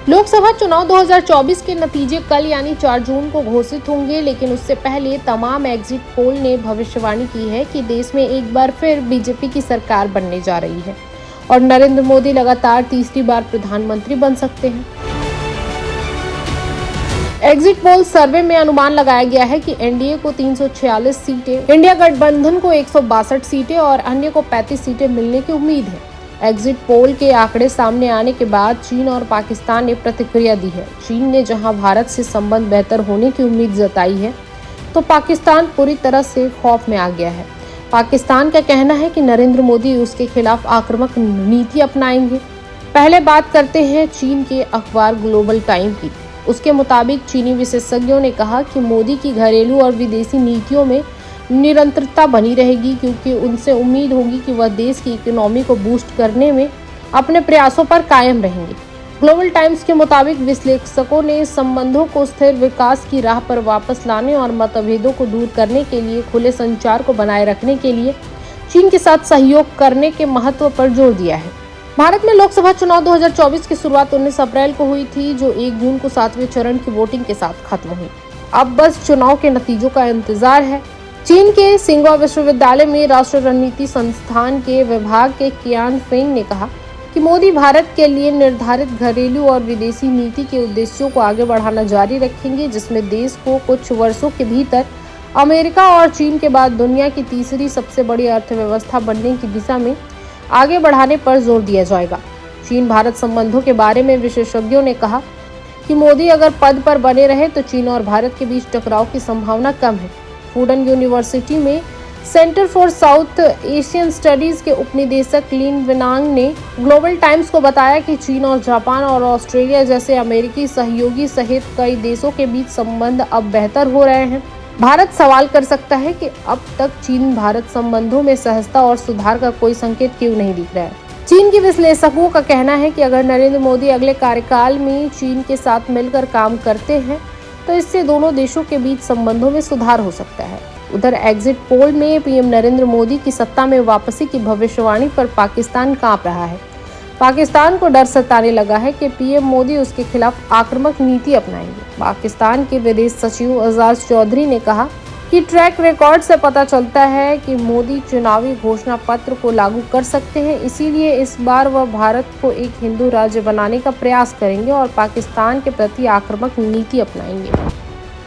लोकसभा चुनाव 2024 के नतीजे कल यानी 4 जून को घोषित होंगे, लेकिन उससे पहले तमाम एग्जिट पोल ने भविष्यवाणी की है कि देश में एक बार फिर बीजेपी की सरकार बनने जा रही है और नरेंद्र मोदी लगातार तीसरी बार प्रधानमंत्री बन सकते हैं। एग्जिट पोल सर्वे में अनुमान लगाया गया है कि एनडीए को 346 सीटें, इंडिया गठबंधन को 162 सीटें और अन्य को 35 सीटें मिलने की उम्मीद है। एग्जिट पोल के आंकड़े सामने आने के बाद चीन और पाकिस्तान ने प्रतिक्रिया दी है। चीन ने जहां भारत से संबंध बेहतर होने की उम्मीद जताई है, तो पाकिस्तान पूरी तरह से खौफ में आ गया है। पाकिस्तान का कहना है कि नरेंद्र मोदी उसके खिलाफ आक्रामक नीति अपनाएंगे। पहले बात करते हैं चीन के अखबार ग्लोबल टाइम की। उसके मुताबिक चीनी विशेषज्ञों ने कहा कि मोदी की घरेलू और विदेशी नीतियों में निरंतरता बनी रहेगी, क्योंकि उनसे उम्मीद होगी कि वह देश की इकोनॉमी को बूस्ट करने में अपने प्रयासों पर कायम रहेंगे। ग्लोबल टाइम्स के मुताबिक विश्लेषकों ने संबंधों को स्थिर विकास की राह पर वापस लाने और मतभेदों को दूर करने के लिए खुले संचार को बनाए रखने के लिए चीन के साथ सहयोग करने के महत्व पर जोर दिया है। भारत में लोकसभा चुनाव 2024 की शुरुआत 19 अप्रैल को हुई थी, जो 1 जून को 7वें चरण की वोटिंग के साथ खत्म हुई। अब बस चुनाव के नतीजों का इंतजार है। चीन के सिंघुआ विश्वविद्यालय में राष्ट्रीय रणनीति संस्थान के विभाग के कियान फेंग ने कहा कि मोदी भारत के लिए निर्धारित घरेलू और विदेशी नीति के उद्देश्यों को आगे बढ़ाना जारी रखेंगे, जिसमें देश को कुछ वर्षों के भीतर अमेरिका और चीन के बाद दुनिया की तीसरी सबसे बड़ी अर्थव्यवस्था बनने की दिशा में आगे बढ़ाने पर जोर दिया जाएगा। चीन भारत संबंधों के बारे में विशेषज्ञों ने कहा कि मोदी अगर पद पर बने रहे तो चीन और भारत के बीच टकराव की संभावना कम है। फूडन यूनिवर्सिटी में centre for south Asian studies के उपनिदेशक लिन वेनांग ने ग्लोबल टाइम्स को बताया कि चीन और जापान और ऑस्ट्रेलिया जैसे अमेरिकी सहयोगी सहित कई देशों के बीच संबंध अब बेहतर हो रहे हैं। भारत सवाल कर सकता है कि अब तक चीन भारत संबंधों में सहजता और सुधार का कोई संकेत क्यों नहीं दिख रहा है। चीन के विश्लेषकों का कहना है कि अगर नरेंद्र मोदी अगले कार्यकाल में चीन के साथ मिलकर काम करते हैं तो इससे दोनों देशों के बीच संबंधों में सुधार हो सकता है। उधर एग्जिट पोल में पीएम नरेंद्र मोदी की सत्ता में वापसी की भविष्यवाणी पर पाकिस्तान कांप रहा है। पाकिस्तान को डर सताने लगा है कि पीएम मोदी उसके खिलाफ आक्रामक नीति अपनाएंगे। पाकिस्तान के विदेश सचिव एजाज चौधरी ने कहा कि ट्रैक रिकॉर्ड से पता चलता है कि मोदी चुनावी घोषणा पत्र को लागू कर सकते हैं, इसीलिए इस बार वह भारत को एक हिंदू राज्य बनाने का प्रयास करेंगे और पाकिस्तान के प्रति आक्रामक नीति अपनाएंगे।